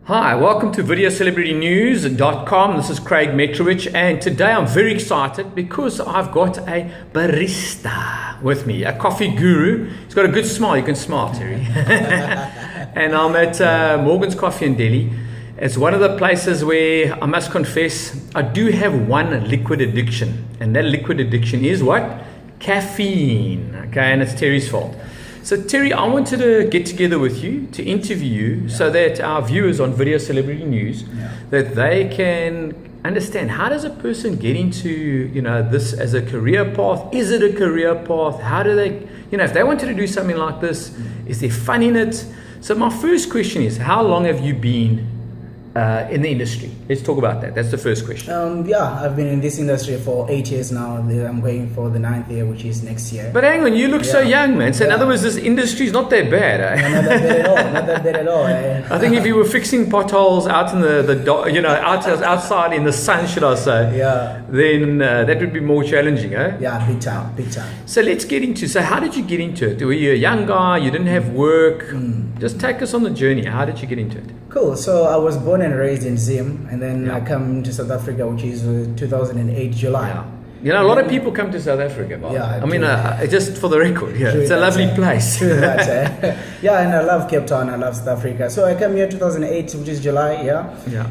Hi, welcome to VideoCelebrityNews.com. This is Craig Metrowich, and today I'm very excited because I've got a barista with me, a coffee guru. He's got a good smile. You can smile, Terry. And I'm at Morgan's Coffee in Delhi. It's one of the places where I must confess I do have one liquid addiction, and that liquid addiction is what? Caffeine. Okay, and it's Terry's fault. So Terry, I wanted to get together with you to interview you so that our viewers on Video Celebrity News, that they can understand, how does a person get into, this as a career path? Is it a career path? How do they, if they wanted to do something like this, is there fun in it? So my first question is, how long have you been in the industry? Let's talk about that. That's the first question. I've been in this industry for 8 years now. I'm going for the 9th year, which is next year. But hang on, you look so young, man. So in other words, this industry is not that bad. Eh? No, not that bad at all. Not that bad at all. I think if you were fixing potholes out in outside in the sun, should I say? Then that would be more challenging, eh? Yeah, big time, big time. So let's get into. So how did you get into it? Were you a young guy? You didn't have work. Just take us on the journey. How did you get into it? Cool. So I was born and raised in Zim, and then I come to South Africa, which is 2008 July. A lot of people come to South Africa. I mean, just for the record, it's a lovely place. True that, and I love Cape Town. I love South Africa. So I came here 2008, which is July.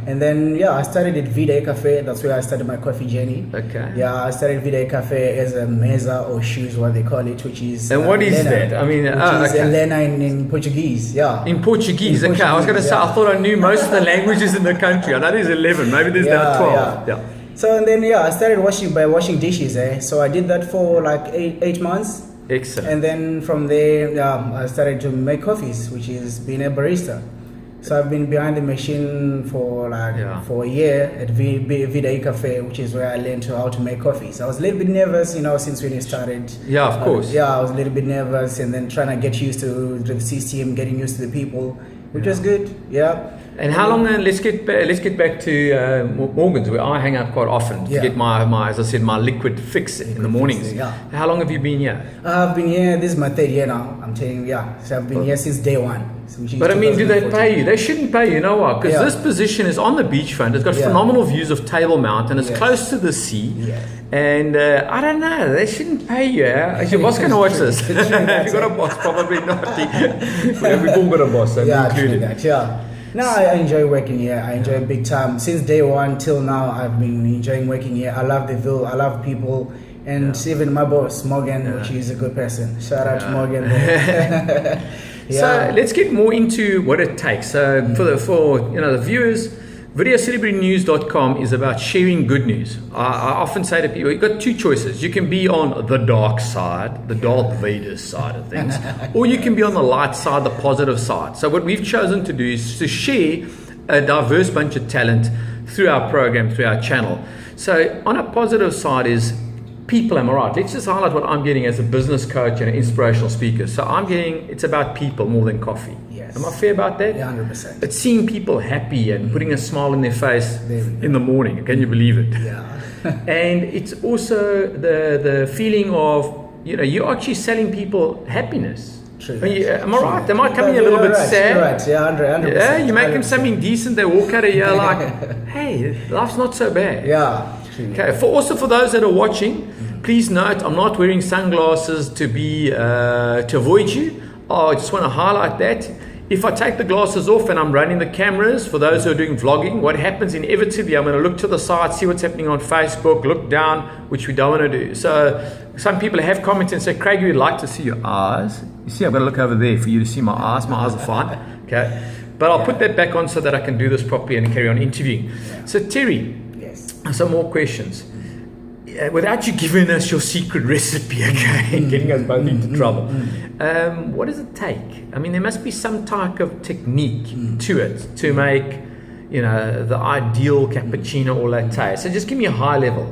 And then I started at Vida Cafe. That's where I started my coffee journey. Okay. I started Vida Cafe as a mesa or shoes, what they call it, which is. And what is Lena, that? I mean, which is Lena in Portuguese. In Portuguese. Okay. I was going to say, I thought I knew most of the languages in the country. I know there's 11. Maybe there's now 12. So and then I started washing dishes. So I did that for like eight months. Excellent. And then from there, I started to make coffees, which is being a barista. So I've been behind the machine for for a year at Vida Cafe, which is where I learned how to make coffees. I was a little bit nervous, since when it started. Yeah, of course. I was a little bit nervous, and then trying to get used to the system, getting used to the people, which was good. And how long? Let's get back to Morgan's, where I hang out quite often to get my, as I said, my liquid fix in the mornings. How long have you been here? I've been here. This is my 3rd year now. I'm telling you, So I've been here since day one. But I mean, do they pay you? They shouldn't pay you. You know why? Because this position is on the beachfront. It's got phenomenal views of Table Mount, and it's close to the sea. And I don't know, they shouldn't pay you. Is your boss going to watch this? If you've got a boss, probably not. We've all got a boss, so included. No, I enjoy working here. I enjoy it big time. Since day one till now, I've been enjoying working here. I love the view. I love people. And even my boss, Morgan, which is a good person. Shout out to Morgan. So let's get more into what it takes. So for the viewers, VideoCelebrityNews.com is about sharing good news. I often say to people, you've got two choices. You can be on the dark side, the Darth Vader side of things, or you can be on the light side, the positive side. So what we've chosen to do is to share a diverse bunch of talent through our program, through our channel. So on a positive side is people, am I right? Let's just highlight what I'm getting as a business coach and an inspirational speaker. So I'm getting, it's about people more than coffee. Am I fair about that? 100%. It's seeing people happy and putting a smile on their face in the morning. Can you believe it? And it's also the feeling of, you're actually selling people happiness. True. Am I right? Am I coming a little bit sad? You're right. 100%. You make them something decent, they walk out of here like, hey, life's not so bad. Okay. For those that are watching, please note, I'm not wearing sunglasses to avoid you. I just want to highlight that. If I take the glasses off and I'm running the cameras, for those who are doing vlogging, what happens inevitably, I'm going to look to the side, see what's happening on Facebook, look down, which we don't want to do. So some people have commented and say, Craig, we'd like to see your eyes. You see, I've got to look over there for you to see my eyes. My eyes are fine. Okay. But I'll put that back on so that I can do this properly and carry on interviewing. So Terry, some more questions. Without you giving us your secret recipe, and getting us both into trouble, what does it take? I mean, there must be some type of technique to it to make, the ideal cappuccino or latte. So just give me a high level.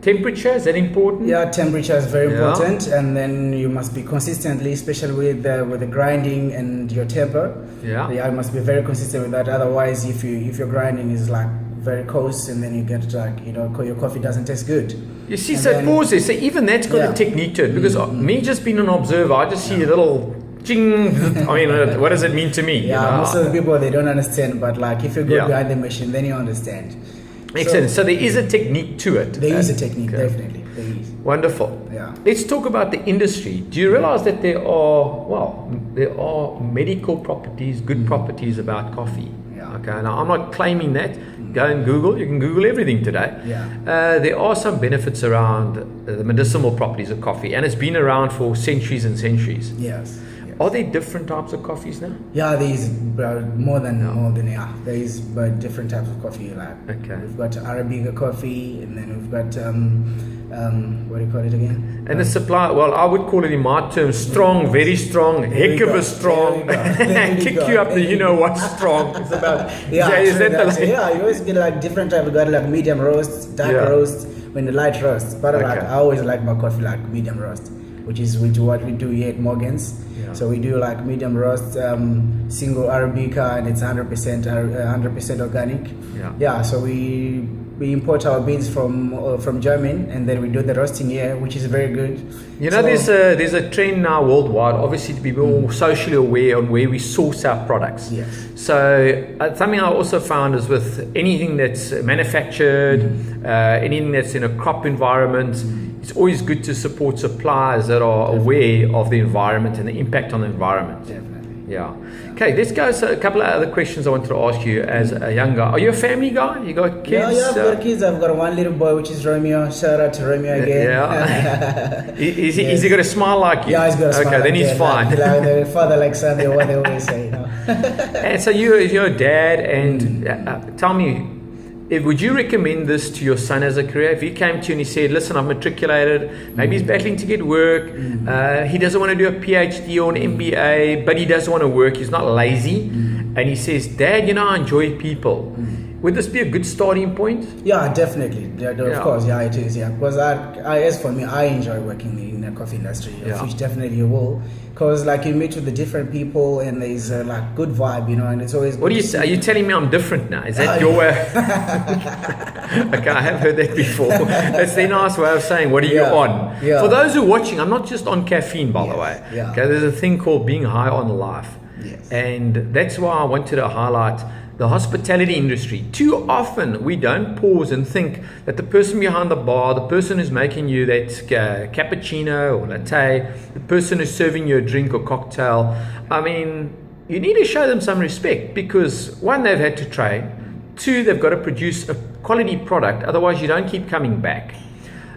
Temperature, is that important? Yeah, temperature is very important, and then you must be consistently, especially with the grinding and your temper. You must be very consistent with that. Otherwise, if your grinding is like very coarse, and then you get your coffee doesn't taste good. You see, so pause there. So even that's got a technique to it, because me just being an observer, I just see a little ching. I mean, what does it mean to me? Yeah, most of the people, they don't understand, but like if you go behind the machine, then you understand. Excellent. So there is a technique to it. There is a technique, definitely. There is. Wonderful. Yeah. Let's talk about the industry. Do you realize that there are medical properties, good properties about coffee? Yeah. Okay. Now I'm not claiming that. Go and Google. You can Google everything today. Yeah. There are some benefits around the medicinal properties of coffee, and it's been around for centuries and centuries. Yes. Are there different types of coffees now? Yeah, there is more than there is different types of coffee. Like we've got Arabica coffee, and then we've got what do you call it again? And the supply, well, I would call it in my terms strong, very strong, heck of a strong, kick you up the what strong. It's about you always get like different type. You got like medium roast, dark roast, when the light roast. But like I always like my coffee like medium roast, which is what we do here at Morgan's. So we do like medium roast, single Arabica, and it's 100% organic. So we import our beans from Germany, and then we do the roasting here, which is very good. There's a trend now worldwide, obviously, to be more socially aware on where we source our products. Yes. So something I also found is with anything that's manufactured, anything that's in a crop environment, it's always good to support suppliers that are aware of the environment and the impact on the environment. Definitely. Yeah. Okay, let's go. So a couple of other questions I wanted to ask you as a young guy. Are you a family guy? You got kids? Yeah, I've got kids. I've got one little boy, which is Romeo. Shout out to Romeo again. Yeah. Is he got a smile like you? Yeah, he's got a smile. Okay, then he's fine. Like the father like son, what they always say. And so you're a dad, and tell me, would you recommend this to your son as a career? If he came to you and he said, listen, I've matriculated, maybe he's battling to get work, he doesn't want to do a PhD or an MBA, but he does want to work, he's not lazy, and he says, Dad, I enjoy people. Would this be a good starting point? Yeah, definitely. Of course, it is. Yeah, because as for me, I enjoy working in the coffee industry, which definitely you will. Because like you meet with the different people, and there's like good vibe, and it's always. What do you say? Are you telling me I'm different now? Is that your way? Okay, I have heard that before. That's the nice way of saying, what are you on? Yeah. For those who are watching, I'm not just on caffeine, by the way. Yeah. Okay, there's a thing called being high on life. Yes. And that's why I wanted to highlight the hospitality industry. Too often we don't pause and think that the person behind the bar, the person who's making you that cappuccino or latte, the person who's serving you a drink or cocktail, I mean, you need to show them some respect, because one, they've had to train, two, they've got to produce a quality product, otherwise you don't keep coming back.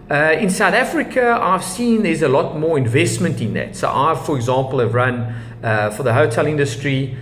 In South Africa, I've seen there's a lot more investment in that. So I, for example, have run for the hotel industry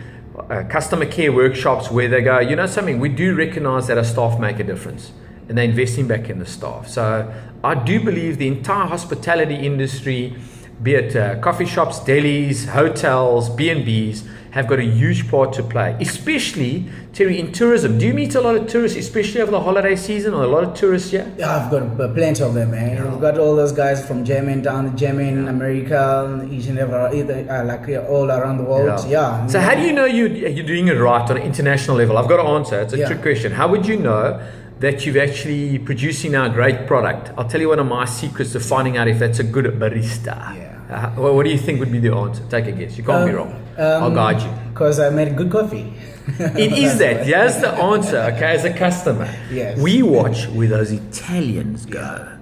customer care workshops where they go, something, we do recognize that our staff make a difference, and they're investing back in the staff. So I do believe the entire hospitality industry, be it coffee shops, delis, hotels, B&Bs, have got a huge part to play, especially, Terry, in tourism. Do you meet a lot of tourists, especially over the holiday season, or a lot of tourists here? Yeah, I've got plenty of them, man. We've got all those guys from Germany, America, each and every, all around the world. Yeah. So how do you know you're doing it right on an international level? I've got to answer. It's a trick question. How would you know that you've actually producing a great product? I'll tell you one of my secrets to finding out if that's a good barista. Yeah. What do you think would be the answer? Take a guess. You can't be wrong. I'll guide you. Because I made good coffee. It is that. Here's the answer, okay, as a customer. Yes. We watch where those Italians go.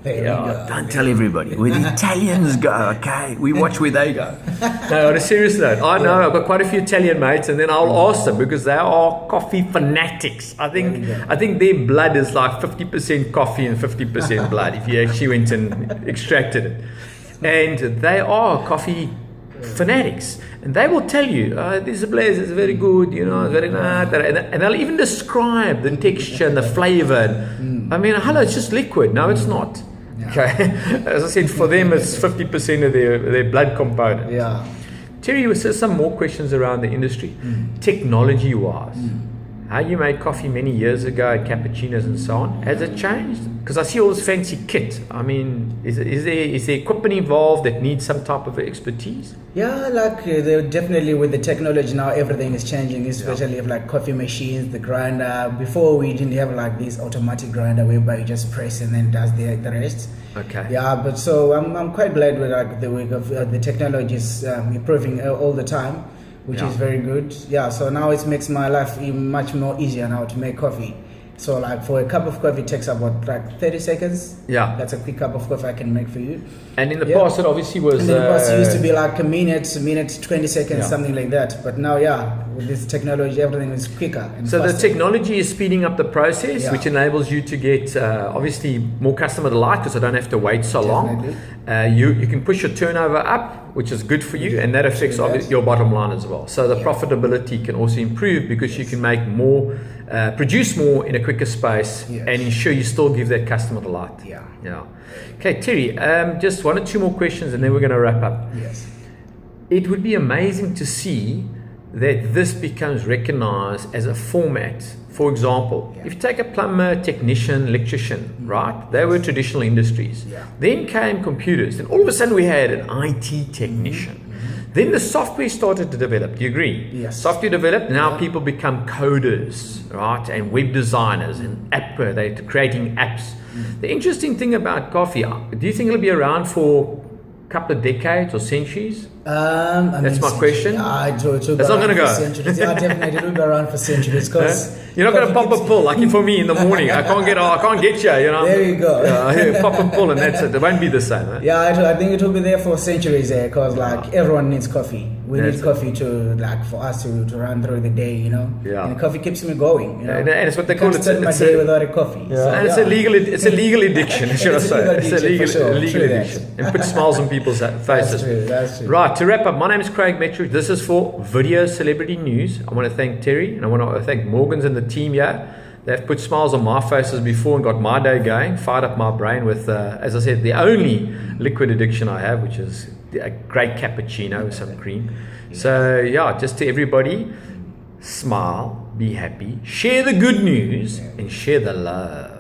Don't tell everybody. Where the Italians go, okay? We watch where they go. No, on a serious note, I know I've got quite a few Italian mates, and then I'll ask them, because they are coffee fanatics. I think their blood is like 50% coffee and 50% blood, if you actually went and extracted it. And they are coffee fanatics, and they will tell you, this is a blaze, it's very good, it's very nice, and they'll even describe the texture and the flavor. I mean, hello, it's just liquid. No, it's not. Okay, as I said, for them it's 50% of their blood component. Yeah. Terry, some more questions around the industry. Technology wise, how you made coffee many years ago, cappuccinos and so on. Has it changed? Because I see all this fancy kit. I mean, is there equipment involved that needs some type of expertise? Yeah, like definitely with the technology now, everything is changing, especially with like coffee machines, the grinder. Before we didn't have like this automatic grinder whereby you just press and then does the rest. Okay. Yeah, but so I'm quite glad with like the way of the technology is improving all the time, which is very good. Yeah, so now it makes my life much more easier now to make coffee. So like for a cup of coffee, it takes about like 30 seconds. Yeah. That's a quick cup of coffee I can make for you. And in the past, it obviously was... In the past, it used to be like a minute, 20 seconds, something like that. But now, with this technology, everything is quicker and so faster. the technology is speeding up the process, which enables you to get, obviously, more customer delight because I don't have to wait so long. You can push your turnover up, which is good for you, and that affects your bottom line as well. So the profitability can also improve because you can make more, produce more in a quicker space and ensure you still give that customer delight. Yeah. Okay, Terry, just one or two more questions and then we're going to wrap up. Yes. It would be amazing to see that this becomes recognized as a format. For example, if you take a plumber, technician, electrician, right? They were traditional industries. Then came computers. Then all of a sudden we had an IT technician. Then the software started to develop. Do you agree? Yes. Software developed. Now people become coders, right? And web designers and they're creating apps. The interesting thing about coffee, do you think it'll be around for a couple of decades or centuries? That's my question. It's not going to go. Definitely it'll be around for centuries because you're not going to pop a pull like for me in the morning. I can't get you. You know. There you go. Pop a pull and that's it. It won't be the same. Eh? Yeah, I think it will be there for centuries because like everyone needs coffee. We need coffee to like for us to run through the day, you know. Yeah. And coffee keeps me going. You know? And it's what they call it. Start my day without a coffee. Yeah. So, and it's a legal addiction. Should I say? It's a legal addiction. And put smiles on people's faces. That's true. Right. To wrap up, my name is Craig Metrowich. This is for Video Celebrity News. I want to thank Terry and I want to thank Morgans and the team here. They've put smiles on my faces before and got my day going, fired up my brain with, as I said, the only liquid addiction I have, which is a great cappuccino with some cream. So, just to everybody, smile, be happy, share the good news, and share the love.